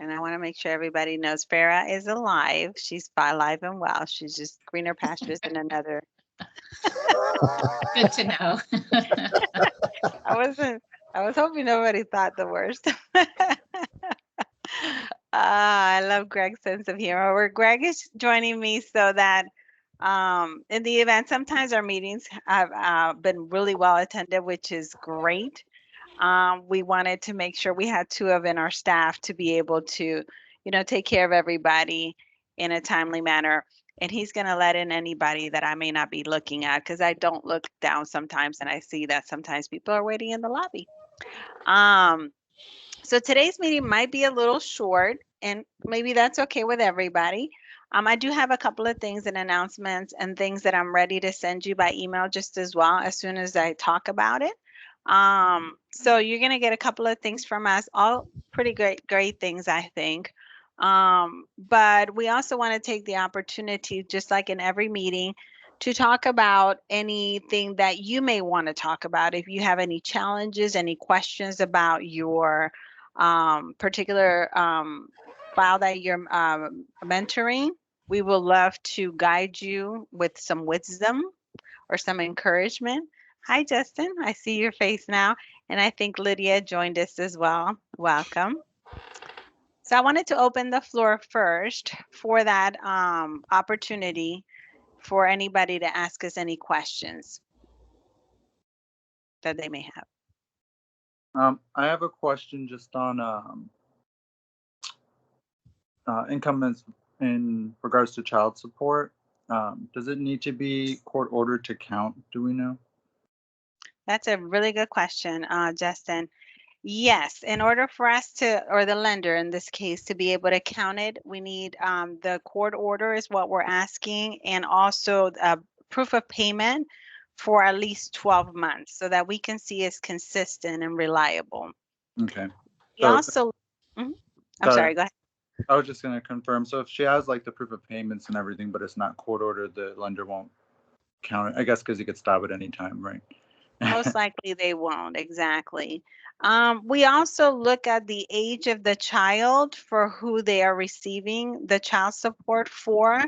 And I want to make sure everybody knows Farah is alive. She's alive and well. She's just greener pastures in another. Good to know. I wasn't, I was hoping nobody thought the worst. I love Greg's sense of humor. Where Greg is joining me so that in the event, sometimes our meetings have been really well attended, which is great. We wanted to make sure we had two of in our staff to be able to, take care of everybody in a timely manner. And he's going to let in anybody that I may not be looking at because I don't look down sometimes and I see that sometimes people are waiting in the lobby. Um, so today's meeting might be a little short, and maybe that's okay with everybody. I do have a couple of things and announcements and things that I'm ready to send you by email just as well as soon as I talk about it. So you're gonna get a couple of things from us, all pretty great things, I think. But we also want to take the opportunity, just like in every meeting, to talk about anything that you may want to talk about. If you have any challenges, any questions about your particular file that you're mentoring, we will love to guide you with some wisdom or some encouragement. Hi, Justin. I see your face now. And I think Lydia joined us as well. Welcome. So I wanted to open the floor first for that opportunity for anybody to ask us any questions that they may have. I have a question just on income in regards to child support. Does it need to be court ordered to count? Do we know? That's a really good question, Justin. Yes, in order for us to, or the lender in this case, to be able to count it, we need the court order is what we're asking, and also proof of payment for at least 12 months so that we can see it's consistent and reliable. Okay. We So, also, Mhm. I'm sorry, sorry, go ahead. I was just going to confirm. So if she has like the proof of payments and everything, but it's not court ordered, the lender won't count it. I guess because you could stop at any time, right? Most likely they won't, exactly. We also look at the age of the child for who they are receiving the child support for.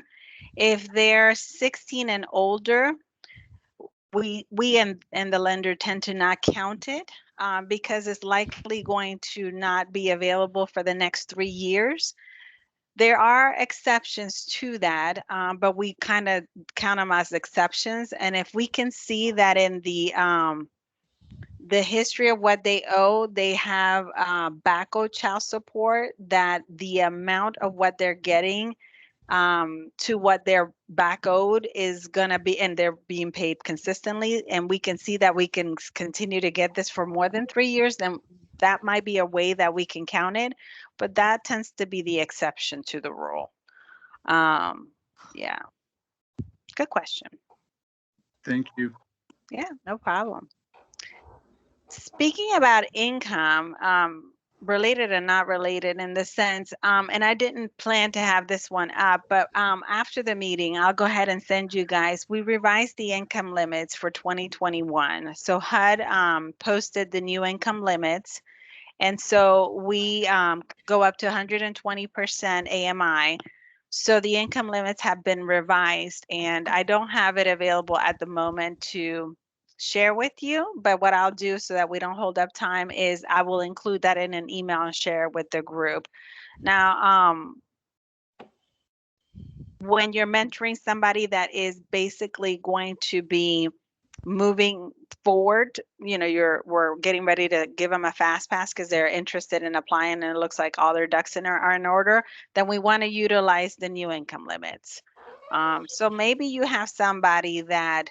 If they're 16 and older, we and the lender tend to not count it because it's likely going to not be available for the next 3 years. There are exceptions to that, but we kind of count them as exceptions. And if we can see that in the history of what they owe, they have back owed child support, that the amount of what they're getting to what they're back owed is going to be, and they're being paid consistently, and we can see that we can continue to get this for more than 3 years, then that might be a way that we can count it, but that tends to be the exception to the rule. Yeah, good question. Thank you. Yeah, no problem. Speaking about income, related and not related in the sense, and I didn't plan to have this one up, but after the meeting, I'll go ahead and send you guys. We revised the income limits for 2021. So HUD posted the new income limits. And so we go up to 120% AMI. So the income limits have been revised, and I don't have it available at the moment to share with you. But what I'll do so that we don't hold up time is I will include that in an email and share it with the group. Now, when you're mentoring somebody that is basically going to be moving forward, we're getting ready to give them a fast pass because they're interested in applying and it looks like all their ducks are in order, then we want to utilize the new income limits. So maybe you have somebody that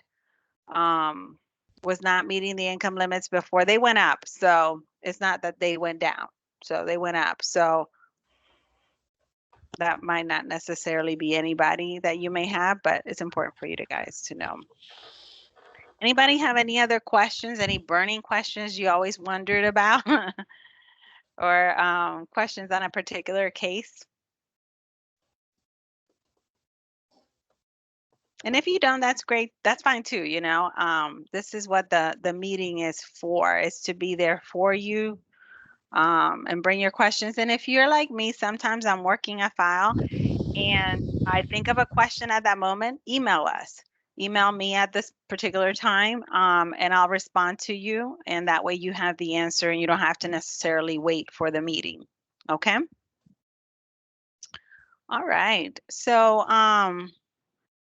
um, was not meeting the income limits before they went up. So it's not that they went down. So they went up. So that might not necessarily be anybody that you may have, but it's important for you to guys to know. Anybody have any other questions? Any burning questions you always wondered about? Or questions on a particular case? And if you don't, that's great. That's fine too, This is what the meeting is for, is to be there for you and bring your questions. And if you're like me, sometimes I'm working a file and I think of a question at that moment, email us. Email me at this particular time, and I'll respond to you. And that way you have the answer and you don't have to necessarily wait for the meeting. Okay? All right. So,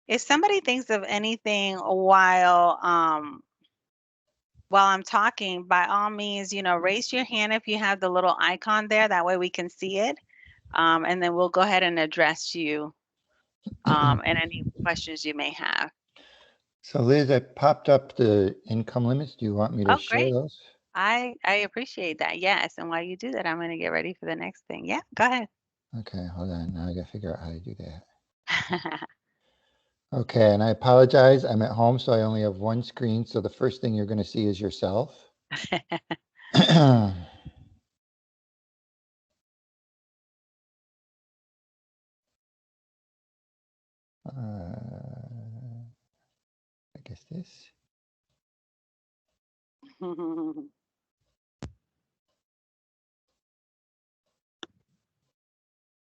if somebody thinks of anything while I'm talking, by all means, raise your hand if you have the little icon there. That way we can see it. And then we'll go ahead and address you and any questions you may have. So Liz, I popped up the income limits. Do you want me to Oh, share great. those? I appreciate that. Yes. And while you do that, I'm going to get ready for the next thing. Yeah, go ahead. Okay, hold on. Now I gotta figure out how to do that. Okay, and I apologize. I'm at home, so I only have one screen. So the first thing you're gonna see is yourself. I guess this.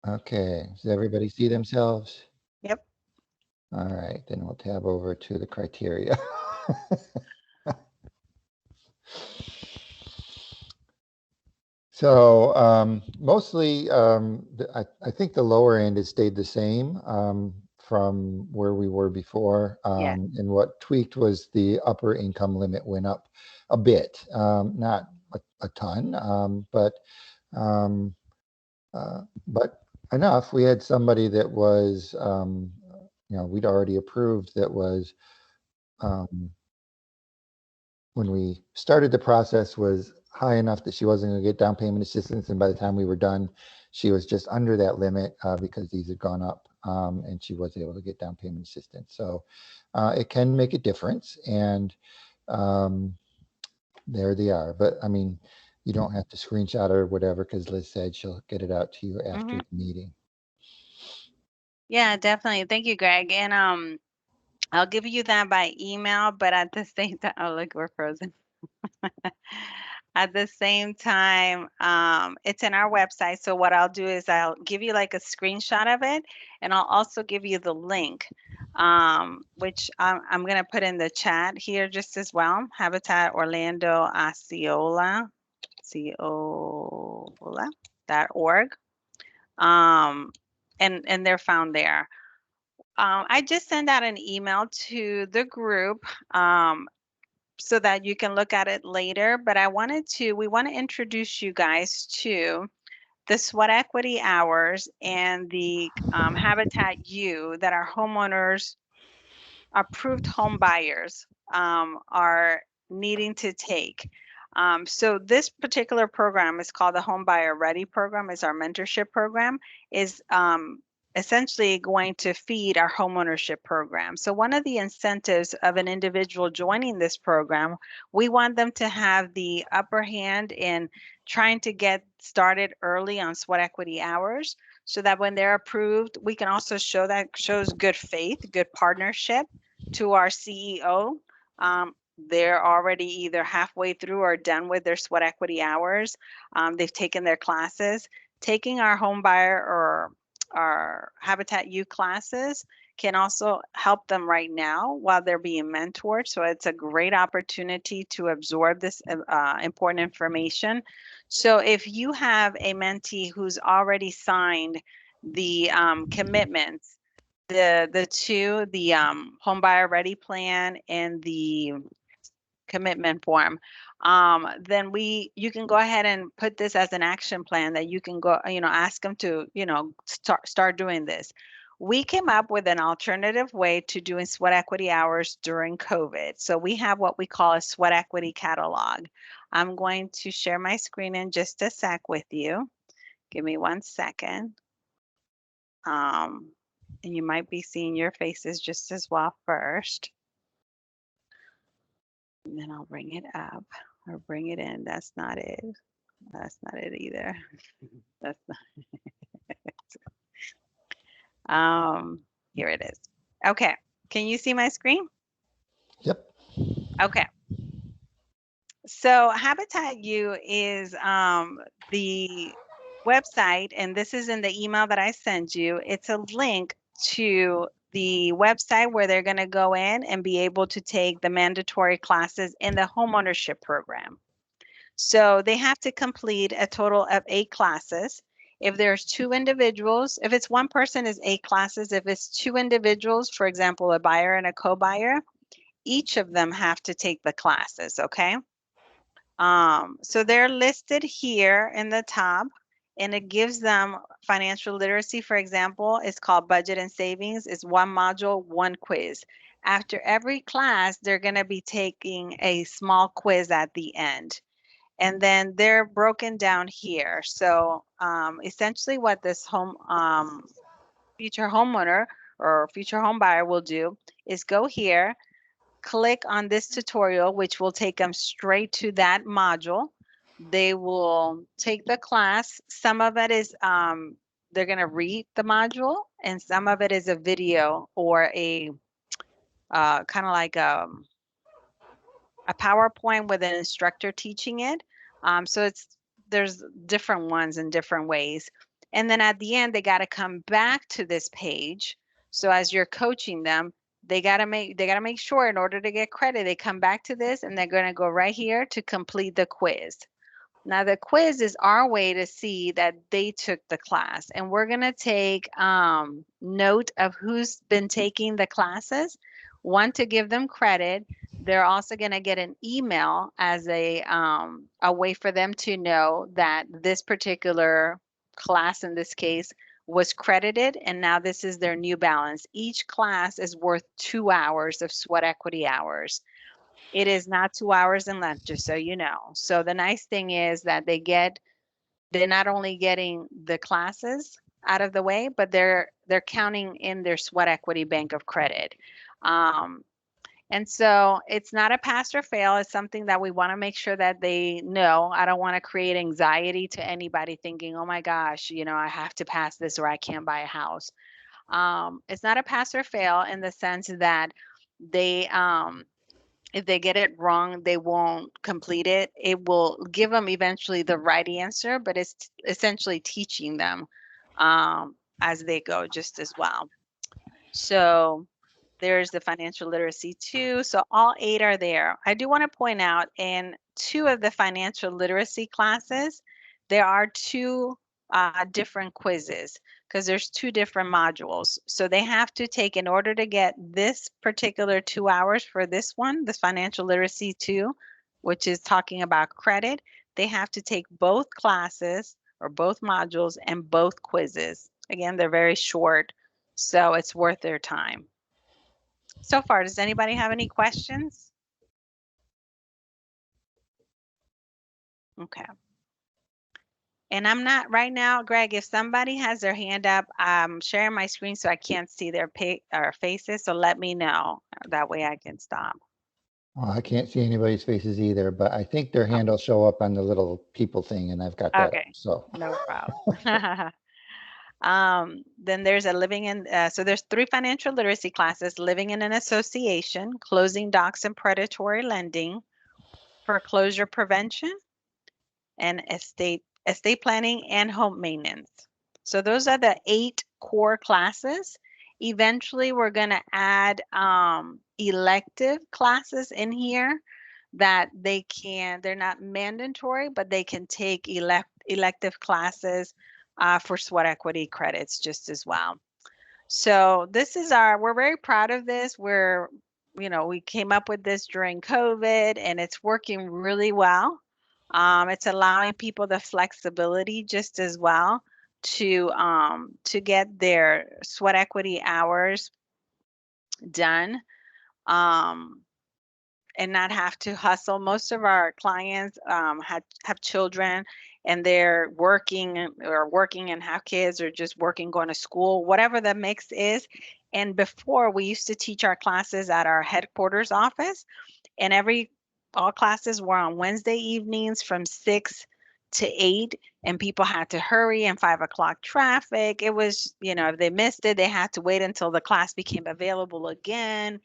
Okay, does everybody see themselves? Yep. All right, then we'll tab over to the criteria. So mostly, I think the lower end has stayed the same from where we were before. Yes. And what tweaked was the upper income limit went up a bit, not a ton, um, but enough. We had somebody that was, we'd already approved that was um, when we started the process was high enough that she wasn't going to get down payment assistance. And by the time we were done, she was just under that limit because these had gone up and she was able to get down payment assistance. So it can make a difference. And um, there they are. But I mean, you don't have to screenshot or whatever because Liz said she'll get it out to you after Hmm. the meeting. Yeah, definitely. Thank you, Greg. And I'll give you that by email, but at the same time, oh, look, we're frozen. At the same time, it's in our website. So what I'll do is I'll give you like a screenshot of it, and I'll also give you the link, which I'm going to put in the chat here just as well. Habitat Orlando Osceola.org. Um, and they're found there. I just send out an email to the group. So that you can look at it later. But we want to introduce you guys to the sweat equity hours and the Habitat U that our homeowners, approved home buyers, are needing to take. So this particular program is called the Home Buyer Ready program. Is our mentorship program. Is essentially going to feed our homeownership program. So one of the incentives of an individual joining this program, we want them to have the upper hand in trying to get started early on sweat equity hours so that when they're approved, we can also shows good faith, good partnership to our CEO. They're already either halfway through or done with their sweat equity hours. They've taken their classes. Taking our home buyer or our Habitat U classes can also help them right now while they're being mentored. So it's a great opportunity to absorb this important information. So if you have a mentee who's already signed the commitments, the home buyer ready plan and the commitment form, then you can go ahead and put this as an action plan that you can go, ask them to, start doing this. We came up with an alternative way to doing sweat equity hours during COVID. So we have what we call a sweat equity catalog. I'm going to share my screen in just a sec with you. Give me 1 second. And you might be seeing your faces just as well first. And then I'll bring it up or bring it in. That's not it. That's not it either. That's not. Here it is. Okay. Can you see my screen? Yep. Okay. So Habitat U is the website, and this is in the email that I send you. It's a link to the website where they're going to go in and be able to take the mandatory classes in the homeownership program. So they have to complete a total of 8 classes. If there's 2 individuals, if it's one person, is 8 classes. If it's 2 individuals, for example, a buyer and a co-buyer, each of them have to take the classes, okay? So they're listed here in the top, and it gives them financial literacy. For example, it's called budget and savings. It's one module, one quiz. After every class, they're going to be taking a small quiz at the end. And then they're broken down here. So essentially what this future homeowner or future home buyer will do is go here, click on this tutorial, which will take them straight to that module. They will take the class. Some of it is they're going to read the module, and some of it is a video or a kind of like a PowerPoint with an instructor teaching it. So there's different ones in different ways. And then at the end, they got to come back to this page. So as you're coaching them, they got to make sure in order to get credit, they come back to this and they're going to go right here to complete the quiz. Now, the quiz is our way to see that they took the class, and we're going to take note of who's been taking the classes. One, to give them credit. They're also going to get an email as a way for them to know that this particular class, in this case, was credited, and now this is their new balance. Each class is worth 2 hours of sweat equity hours. It is not 2 hours in length, just so you know. So the nice thing is that they're not only getting the classes out of the way, but they're counting in their sweat equity bank of credit. Um, and so it's not a pass or fail. It's something that we want to make sure that they know. I don't want to create anxiety to anybody thinking, oh my gosh, I have to pass this or I can't buy a house. It's not a pass or fail in the sense that they if they get it wrong, they won't complete it. It will give them eventually the right answer, but it's essentially teaching them as they go just as well. So there's the financial literacy too. So all 8 are there. I do want to point out in 2 of the financial literacy classes, there are 2 different quizzes because there's 2 different modules. So they have to take, in order to get this particular 2 hours for this one, this financial literacy 2, which is talking about credit, they have to take both classes or both modules and both quizzes. Again, they're very short, so it's worth their time. So far, does anybody have any questions? Okay. And I'm not right now, Greg, if somebody has their hand up, I'm sharing my screen so I can't see their faces. So let me know. That way I can stop. Well, I can't see anybody's faces either, but I think their hand will show up on the little people thing, and I've got that up. Okay. So No problem. Then there's so there's 3 financial literacy classes: living in an association, closing docs and predatory lending, foreclosure prevention, and estate planning and home maintenance. So those are the 8 core classes. Eventually, we're going to add elective classes in here that they're not mandatory, but they can take elective classes for sweat equity credits just as well. So we're very proud of this. We came up with this during COVID, and it's working really well. It's allowing people the flexibility just as well to get their sweat equity hours done. And not have to hustle. Most of our clients have children, and they're working and have kids, or just working, going to school, whatever the mix is. And before, we used to teach our classes at our headquarters office, and all classes were on Wednesday evenings from 6 to 8, and people had to hurry, and 5 o'clock traffic. It was, if they missed it, they had to wait until the class became available again.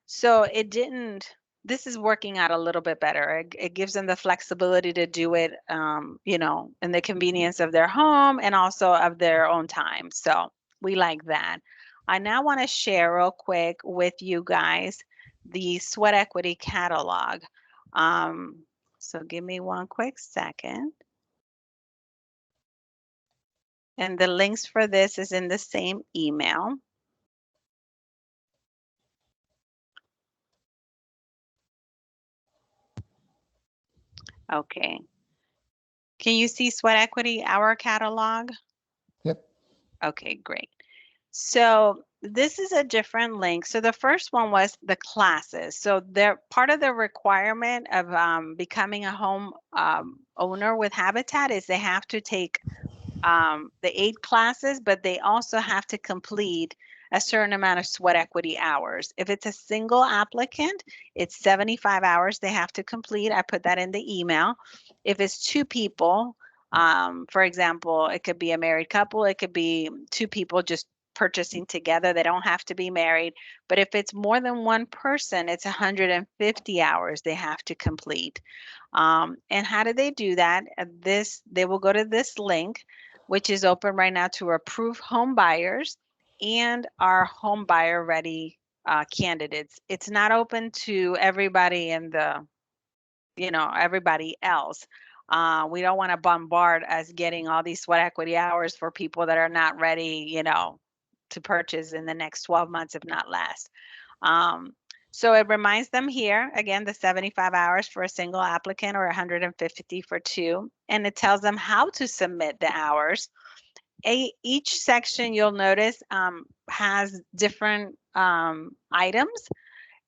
So it didn't this is working out a little bit better. It gives them the flexibility to do it, in the convenience of their home and also of their own time. So we like that. I now want to share real quick with you guys the Sweat Equity catalog. Um, so give me one quick second. And the links for this is in the same email. Okay. Can you see Sweat Equity, our catalog? Yep. Okay, great. So this is a different link. So the first one was the classes. So they're part of the requirement of becoming a home owner with Habitat is they have to take the 8 classes, but they also have to complete a certain amount of sweat equity hours. If it's a single applicant, it's 75 hours they have to complete. I put that in the email. If it's 2 people, for example, it could be a married couple, it could be 2 people just purchasing together. They don't have to be married. But if it's more than one person, it's 150 hours they have to complete. And how do they do that? They will go to this link, which is open right now to approve home buyers and our home buyer ready candidates. It's not open to everybody in the, everybody else. We don't want to bombard us getting all these sweat equity hours for people that are not ready, to purchase in the next 12 months, if not less. Um, so it reminds them here, again, the 75 hours for a single applicant or 150 for 2. And it tells them how to submit the hours. Each section you'll notice has different items.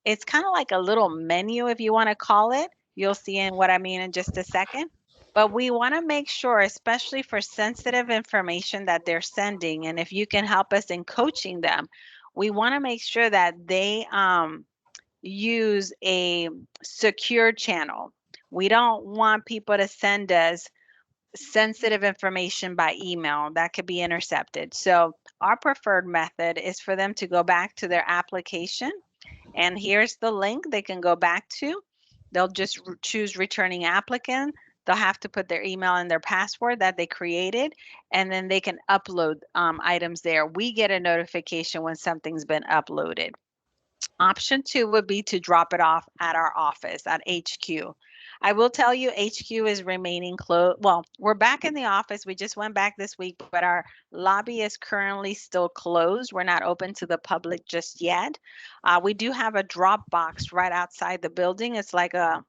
It's kind of like a little menu, if you want to call it. You'll see in what I mean in just a second. But we want to make sure, especially for sensitive information that they're sending, and if you can help us in coaching them, we want to make sure that they use a secure channel. We don't want people to send us sensitive information by email that could be intercepted. So our preferred method is for them to go back to their application, and here's the link they can go back to. They'll just choose returning applicant. They'll have to put their email and their password that they created, and then they can upload items there. We get a notification when something's been uploaded. Option 2 would be to drop it off at our office at HQ. I will tell you, HQ is remaining closed. Well, we're back in the office. We just went back this week, but our lobby is currently still closed. We're not open to the public just yet. We do have a drop box right outside the building. It's like a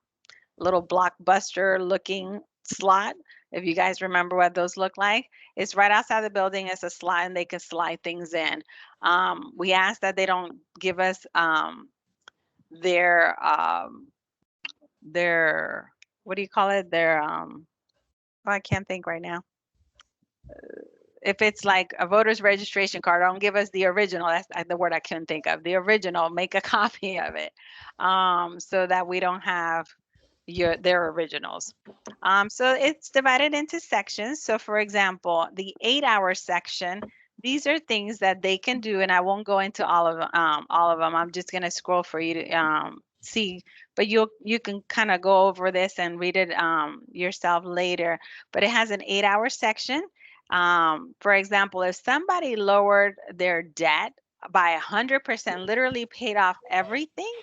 little blockbuster looking slot. If you guys remember what those look like, it's right outside the building. It's a slot and they can slide things in. We ask that they don't give us their their what do you call it? Oh, I can't think right now. If it's like a voter's registration card, don't give us the original. That's the word I couldn't think of. The original, make a copy of it, so that we don't have their originals. So it's divided into sections. So for example, the 8-hour section, these are things that they can do, and I won't go into all of them. I'm just gonna scroll for you to see, but you can kind of go over this and read it yourself later. But it has an 8-hour section. For example, if somebody lowered their debt by 100%, literally paid off everything,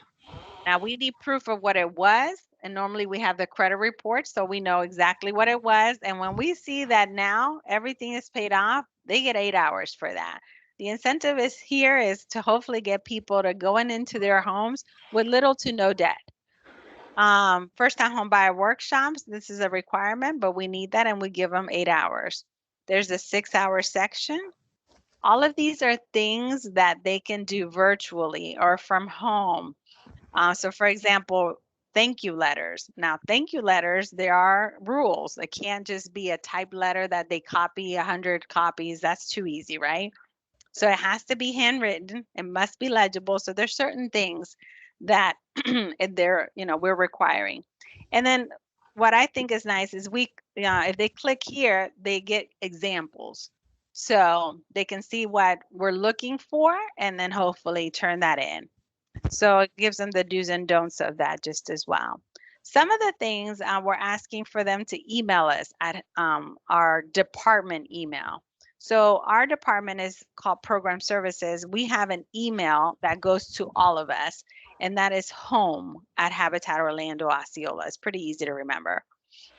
now we need proof of what it was, and normally we have the credit report, so we know exactly what it was. And when we see that now everything is paid off, they get 8 hours for that. The incentive is here is to hopefully get people to going into their homes with little to no debt. First time home buyer workshops, this is a requirement, but we need that and we give them 8 hours. There's a 6-hour section. All of these are things that they can do virtually or from home. So for example, thank you letters. Now, thank you letters, there are rules. It can't just be a typed letter that they copy 100 copies. That's too easy, right? So it has to be handwritten. It must be legible. So there's certain things that we're requiring. And then what I think is nice is if they click here, they get examples. So they can see what we're looking for and then hopefully turn that in. So it gives them the do's and don'ts of that just as well. Some of the things we're asking for them to email us at our department email. So our department is called Program Services. We have an email that goes to all of us, and that is home at Habitat Orlando Osceola. It's pretty easy to remember.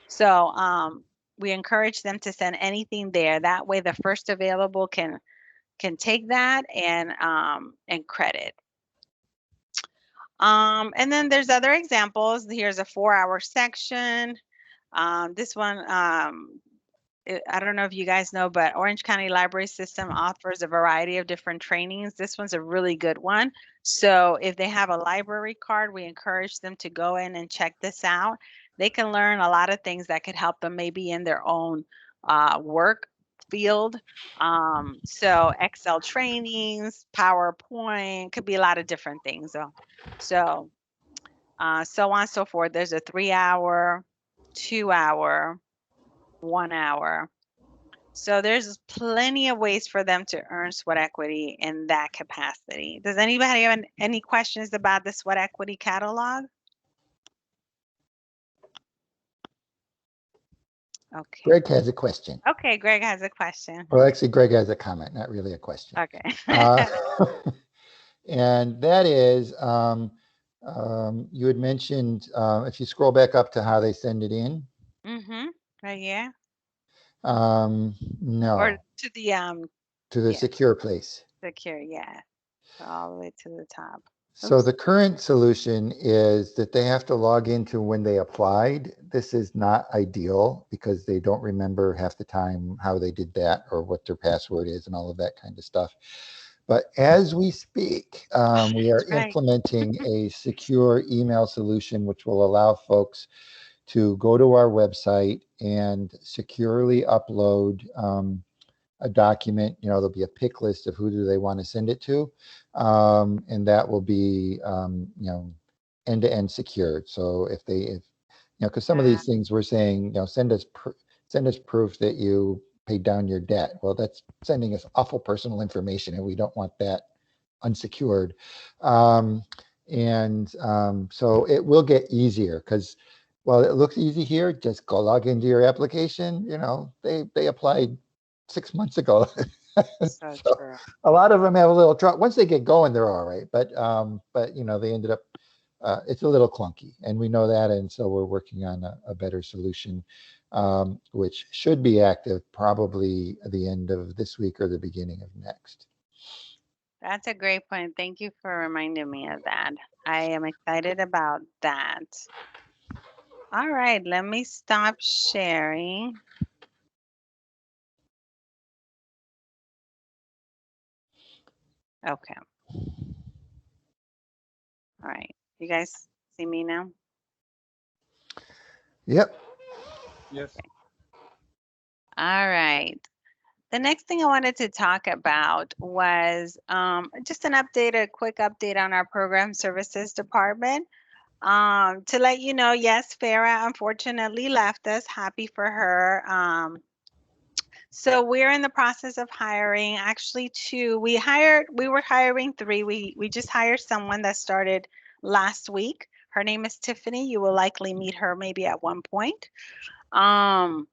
So we encourage them to send anything there. That way, the first available can take that and credit. And then there's other examples. Here's a 4-hour section. This one, I don't know if you guys know, but Orange County Library System offers a variety of different trainings. This one's a really good one. So if they have a library card, we encourage them to go in and check this out. They can learn a lot of things that could help them maybe in their own work field. So Excel trainings, PowerPoint, could be a lot of different things. So so on and so forth. There's a 3-hour, 2-hour, 1 hour. So there's plenty of ways for them to earn sweat equity in that capacity. Does anybody have any questions about the sweat equity catalog? Okay. Greg has a question. Okay, Greg has a question. Well, actually, Greg has a comment, not really a question. Okay. And that is, you had mentioned, if you scroll back up to how they send it in. Mm-hmm. Right, yeah. No. Or to the yeah, secure place. Secure, yeah. All the way to the top. So the current solution is that they have to log into when they applied. This is not ideal because they don't remember half the time how they did that or what their password is and all of that kind of stuff. But as we speak, we are implementing a secure email solution, which will allow folks to go to our website and securely upload a document. There'll be a pick list of who do they want to send it to. And that will be, end-to-end secured. So because some of these things we're saying, send us proof that you paid down your debt. Well, that's sending us awful personal information, and we don't want that unsecured. So it will get easier because while it looks easy here, just go log into your application. They applied 6 months ago. So a lot of them have a little trouble. Once they get going, they're all right. But they ended up, it's a little clunky, and we know that. And so we're working on a better solution, which should be active probably at the end of this week or the beginning of next. That's a great point. Thank you for reminding me of that. I am excited about that. All right, let me stop sharing. Okay. All right. You guys see me now? Yep. Yes. Okay. All right. The next thing I wanted to talk about was just a quick update on our program services department. To let you know, yes, Farah unfortunately left us. Happy for her. So we're in the process of hiring actually two. We were hiring three. We just hired someone that started last week. Her name is Tiffany. You will likely meet her maybe at one point. And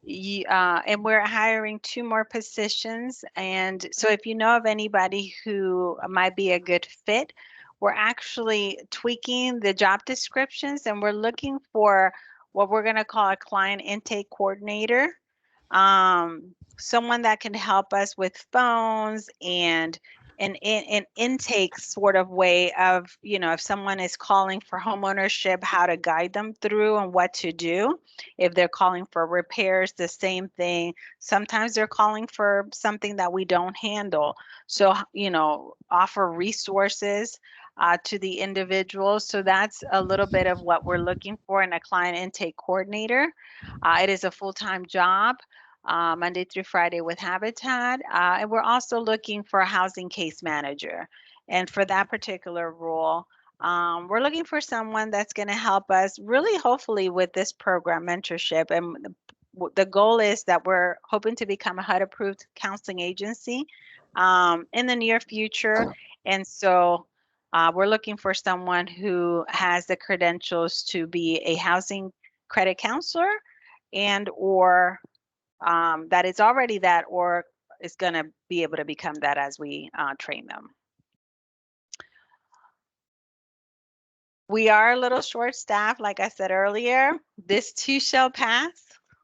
we're hiring two more positions. And so if you know of anybody who might be a good fit, we're actually tweaking the job descriptions and we're looking for what we're going to call a client intake coordinator. Someone that can help us with phones and an intake sort of way of, if someone is calling for homeownership, how to guide them through and what to do. If they're calling for repairs, the same thing. Sometimes they're calling for something that we don't handle. So, offer resources to the individuals. So that's a little bit of what we're looking for in a client intake coordinator. It is a full-time job. Monday through Friday with Habitat. And we're also looking for a housing case manager. And for that particular role, we're looking for someone that's going to help us really, hopefully, with this program mentorship. And the goal is that we're hoping to become a HUD approved counseling agency in the near future. And so We're looking for someone who has the credentials to be a housing credit counselor and or that is already that or is going to be able to become that as we train them. We are a little short staffed, like I said earlier. This too shall pass.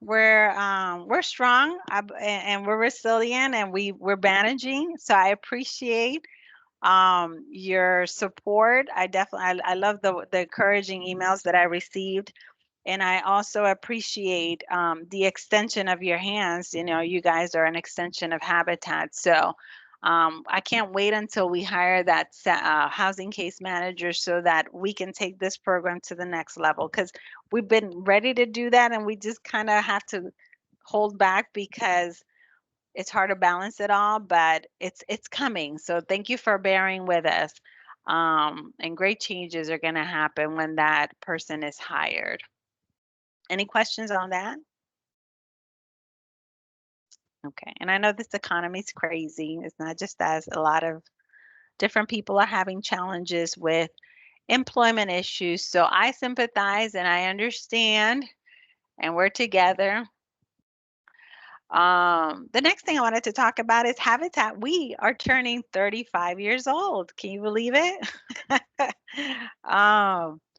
We're strong and we're resilient and we're managing. So I appreciate your support. I love the encouraging emails that I received. And I also appreciate the extension of your hands. You know, you guys are an extension of Habitat. So I can't wait until we hire that housing case manager so that we can take this program to the next level. Because we've been ready to do that and we just kind of have to hold back because it's hard to balance it all, but it's coming. So thank you for bearing with us. And great changes are going to happen when that person is hired. Any questions on that? Okay. And I know this economy is crazy. It's not just us. A lot of different people are having challenges with employment issues. So I sympathize and I understand, and we're together. The next thing I wanted to talk about is Habitat. We are turning 35 years old. Can you believe it?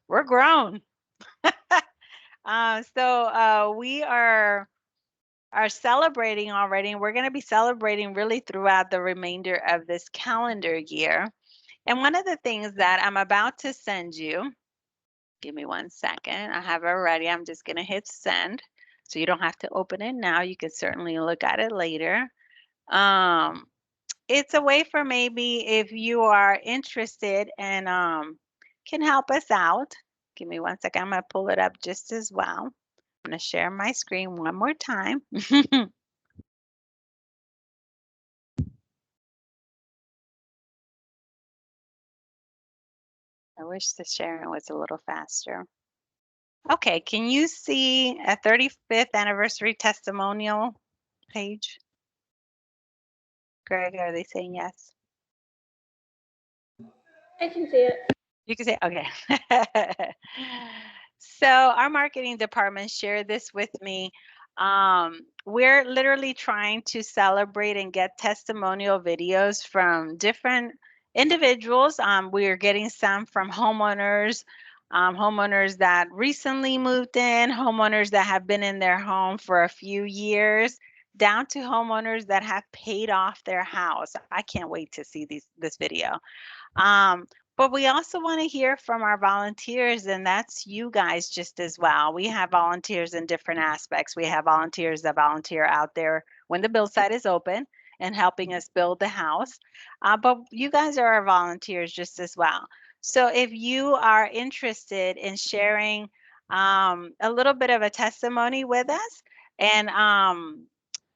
We're grown. We are celebrating already, and we're going to be celebrating really throughout the remainder of this calendar year. And one of the things that I'm about to send you, give me 1 second. I have it ready. I'm just going to hit send. So you don't have to open it now. You can certainly look at it later. Um, it's a way for maybe if you are interested and can help us out. Give me 1 second. I'm going to pull it up just as well. I'm going to share my screen one more time. I wish the sharing was a little faster. Okay, can you see a 35th anniversary testimonial page? Greg, are they saying yes? I can see it. You can say, okay. So our marketing department shared this with me. We're literally trying to celebrate and get testimonial videos from different individuals. We are getting some from homeowners, homeowners that recently moved in, homeowners that have been in their home for a few years, down to homeowners that have paid off their house. I can't wait to see this video. Um, but we also want to hear from our volunteers, and that's you guys just as well. We have volunteers in different aspects. We have volunteers that volunteer out there when the build site is open and helping us build the house. But you guys are our volunteers just as well. So if you are interested in sharing a little bit of a testimony with us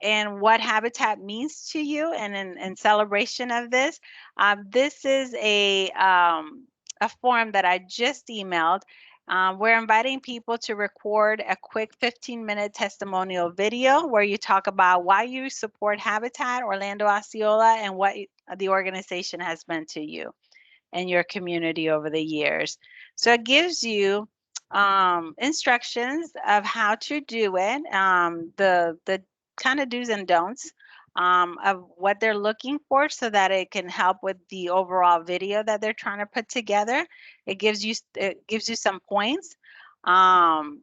and what Habitat means to you and in celebration of this, this is a form that I just emailed. We're inviting people to record a quick 15-minute testimonial video where you talk about why you support Habitat Orlando Osceola and what the organization has meant to you and your community over the years. So it gives you instructions of how to do it, the kind of do's and don'ts of what they're looking for so that it can help with the overall video that they're trying to put together. It gives you some points. And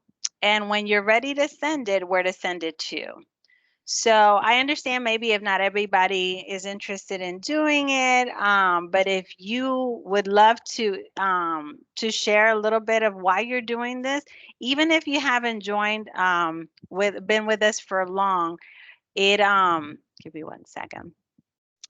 when you're ready to send it, where to send it to. So I understand maybe if not everybody is interested in doing it, but if you would love to share a little bit of why you're doing this, even if you haven't joined been with us for long, it give me 1 second.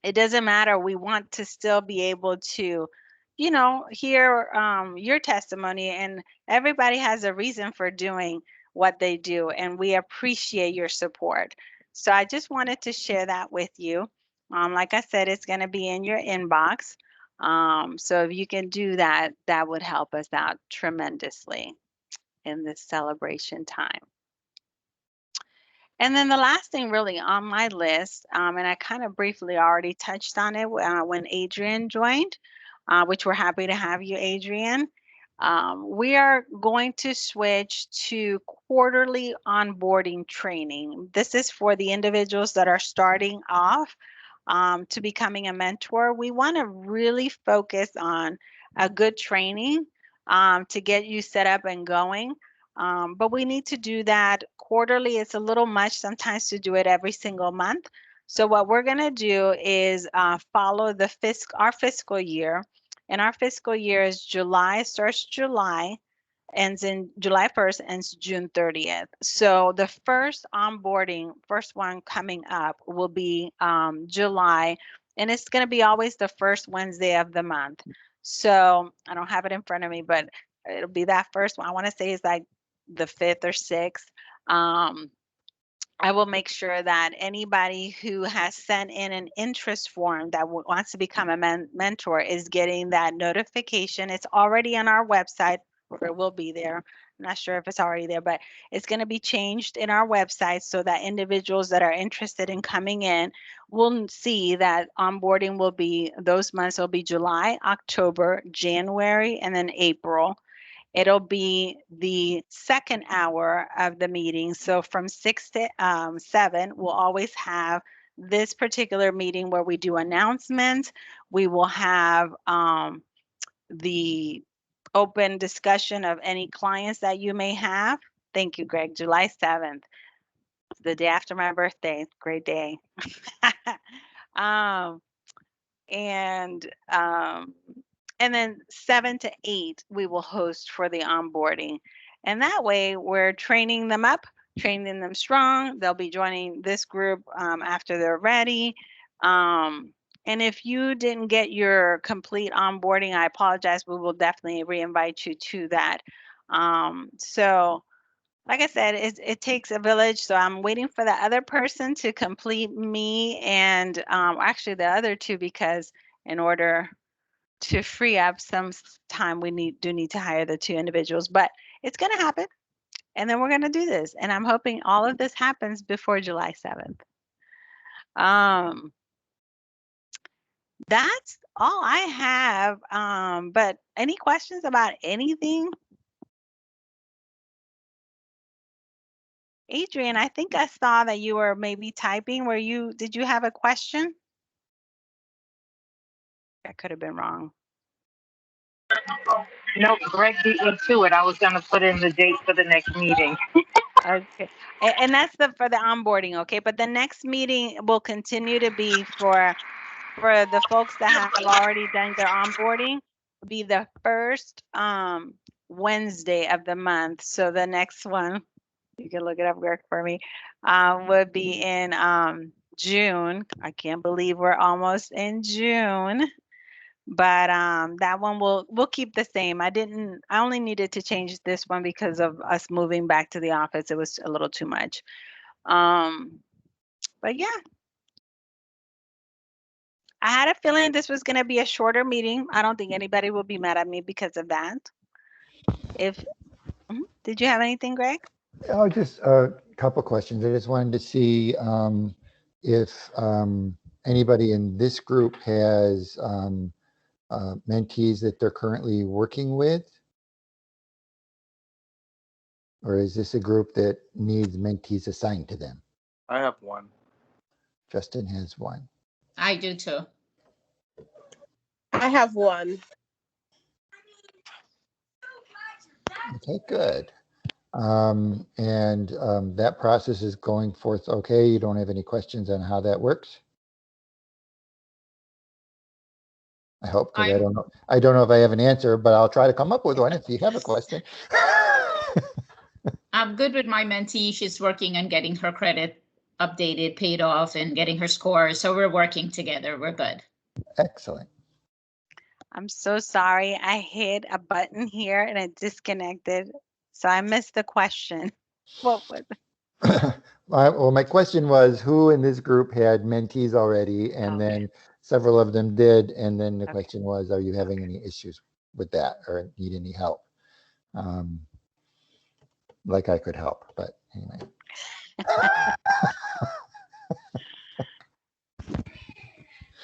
It doesn't matter. We want to still be able to, hear your testimony, and everybody has a reason for doing what they do, and we appreciate your support. So I just wanted to share that with you. Like I said, it's going to be in your inbox. So if you can do that, that would help us out tremendously in this celebration time. And then the last thing really on my list, and I kind of briefly already touched on it when Adrian joined, which we're happy to have you, Adrian. We are going to switch to quarterly onboarding training. This is for the individuals that are starting off to becoming a mentor. We want to really focus on a good training to get you set up and going. But we need to do that quarterly. It's a little much sometimes to do it every single month. So what we're going to do is follow our fiscal year. And our fiscal year is July, starts July, ends in July 1st, ends June 30th. So the first one coming up will be July, and it's going to be always the first Wednesday of the month. So I don't have it in front of me, but it'll be that first one. I want to say it's like the 5th or 6th. Um, I will make sure that anybody who has sent in an interest form that wants to become a mentor is getting that notification. It's already on our website, or it will be there. I'm not sure if it's already there, but it's going to be changed in our website so that individuals that are interested in coming in will see that onboarding will be, those months will be July, October, January, and then April. It'll be the second hour of the meeting. So from 6 to 7, we'll always have this particular meeting where we do announcements. We will have the open discussion of any clients that you may have. Thank you, Greg. July 7th, the day after my birthday. Great day. um, and um, and then 7 to 8 we will host for the onboarding, and that way we're training them up, training them strong. They'll be joining this group after they're ready. And if you didn't get your complete onboarding, I apologize. We will definitely reinvite you to that. So like I said, it takes a village. So I'm waiting for the other person to complete me and actually the other two, because in order to free up some time, we do need to hire the two individuals. But it's going to happen. And then we're going to do this. And I'm hoping all of this happens before July 7th. That's all I have. But any questions about anything? Adrian, I think I saw that you were maybe typing. Did you have a question? I could have been wrong. Nope, Greg beat me to it. I was going to put in the date for the next meeting. Okay. And that's for the onboarding, okay? But the next meeting will continue to be for the folks that have already done their onboarding, be the first Wednesday of the month. So the next one, you can look it up, Greg, for me, would be in June. I can't believe we're almost in June. But that one we'll keep the same. I only needed to change this one because of us moving back to the office. It was a little too much. But yeah, I had a feeling this was going to be a shorter meeting. I don't think anybody will be mad at me because of that. Did you have anything, Greg? Oh, just a couple questions. I just wanted to see if anybody in this group has mentees that they're currently working with, or is this a group that needs mentees assigned to them? I have one. Justin has one. I do too. I have one. Okay, good. And that process is going forth okay. You don't have any questions on how that works? I hope, because I don't know. I don't know if I have an answer, but I'll try to come up with one if you have a question. I'm good with my mentee. She's working on getting her credit updated, paid off, and getting her score. So we're working together. We're good. Excellent. I'm so sorry. I hit a button here and it disconnected. So I missed the question. What was it? Well, my question was, who in this group had mentees already? And Okay. then several of them did. And then the Okay. question was, are you having any issues with that or need any help? Like I could help, but anyway.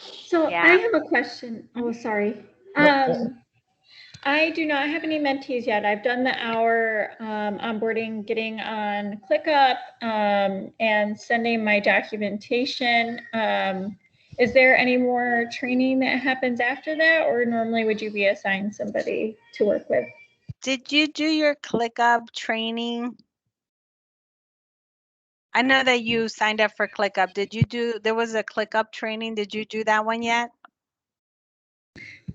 So Yeah. I have a question. Oh, sorry. I do not have any mentees yet. I've done the hour onboarding, getting on ClickUp, and sending my documentation. Is there any more training that happens after that, or normally would you be assigned somebody to work with? Did you do your ClickUp training? I know that you signed up for ClickUp. Did you do, there was a ClickUp training. Did you do that one yet?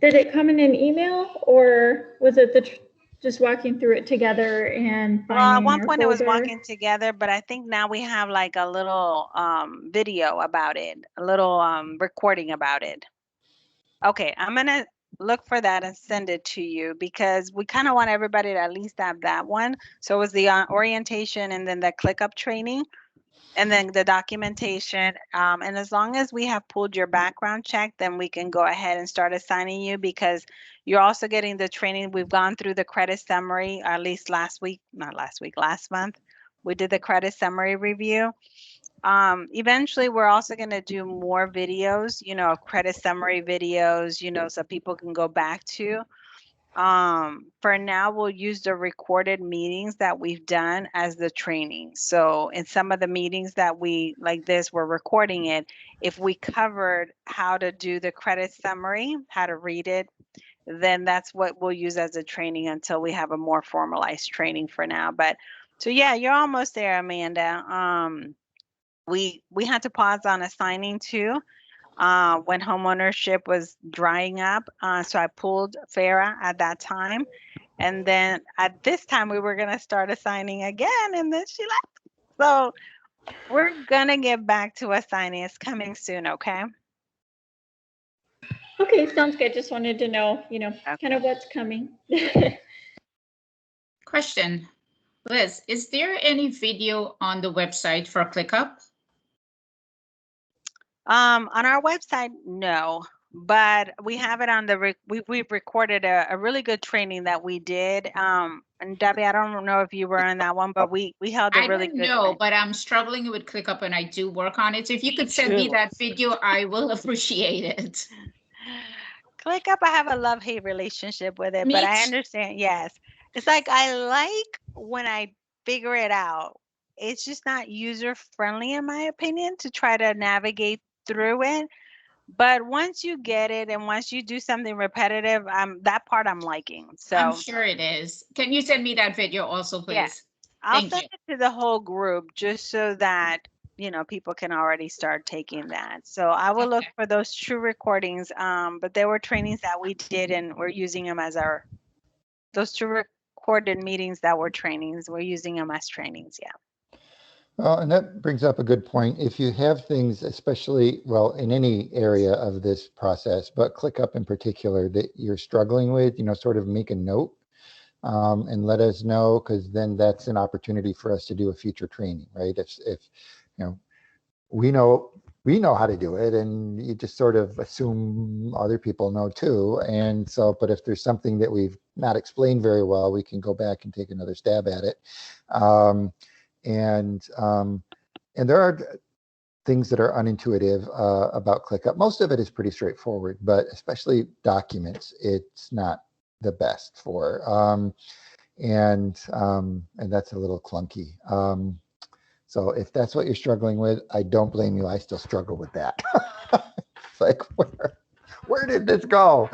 Did it come in an email, or was it just walking through it together and Well, at finding one your point it was folder? walking together, but I think now we have like a little video about it, a little recording about it. Okay, I'm gonna look for that and send it to you because we kind of want everybody to at least have that one. So it was the orientation and then the ClickUp training and then the documentation. And as long as we have pulled your background check, then we can go ahead and start assigning you because you're also getting the training. We've gone through the credit summary, at least last week, not last week, last month. We did the credit summary review. Eventually we're also going to do more videos, you know, credit summary videos, you know, so people can go back to. For now, we'll use the recorded meetings that we've done as the training. So in some of the meetings that we like this, we're recording it. If we covered how to do the credit summary, how to read it, then that's what we'll use as a training until we have a more formalized training for now. But so yeah, you're almost there, Amanda. We had to pause on assigning too when homeownership was drying up. So I pulled Farah at that time. And then at this time, we were going to start assigning again. And then she left. So we're going to get back to assigning. It's coming soon, okay? Okay, sounds good. Just wanted to know, you know, Okay. kind of what's coming. Question, Liz, is there any video on the website for ClickUp? On our website, no, but we have it on the we've recorded a really good training that we did. And Debbie, I don't know if you were on that one, but we held a I really don't good know, training. but I'm struggling with ClickUp and I do work on it. So if you could send me too. that video, I will appreciate it. ClickUp, I have a love-hate relationship with it, but Me I too. understand. Yes. It's like I like when I figure it out. It's just not user-friendly in my opinion to try to navigate through it. But once you get it and once you do something repetitive, that part I'm liking. I'm So sure it is. Can you send me that video also, yeah, please? I'll Thank send you. it to the whole group just so that you know people can already start taking that. So I will look Okay. for those true recordings. But there were trainings that we did and we're using them as our those two recorded meetings that were trainings. We're using them as trainings. Yeah. Well, and that brings up a good point. If you have things, especially, well, in any area of this process, but ClickUp in particular, that you're struggling with, you know, sort of make a note and let us know, because then that's an opportunity for us to do a future training, right? If you know, we know how to do it, and you just sort of assume other people know too. And so, but if there's something that we've not explained very well, we can go back and take another stab at it. And there are things that are unintuitive about ClickUp. Most of it is pretty straightforward, but especially documents, it's not the best for. And that's a little clunky. So if that's what you're struggling with, I don't blame you. I still struggle with that. It's like, where did this go?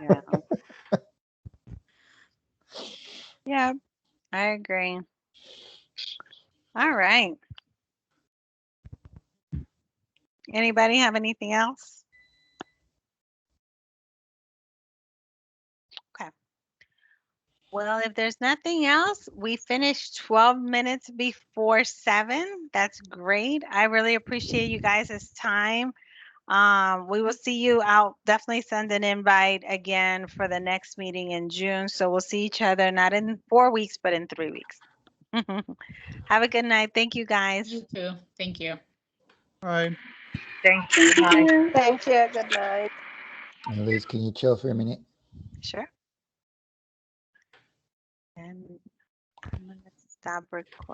Yeah. Yeah, I agree. All right. Anybody have anything else? Okay. Well, if there's nothing else, we finished 12 minutes before 7. That's great. I really appreciate you guys' time. We will see you. I'll definitely send an invite again for the next meeting in June. So we'll see each other not in 4 weeks, but in 3 weeks. Have a good night. Thank you guys. You too. Thank you. All right. Thank you. Bye. Thank you. Good night. Liz, can you chill for a minute? Sure. And I'm gonna stop recording.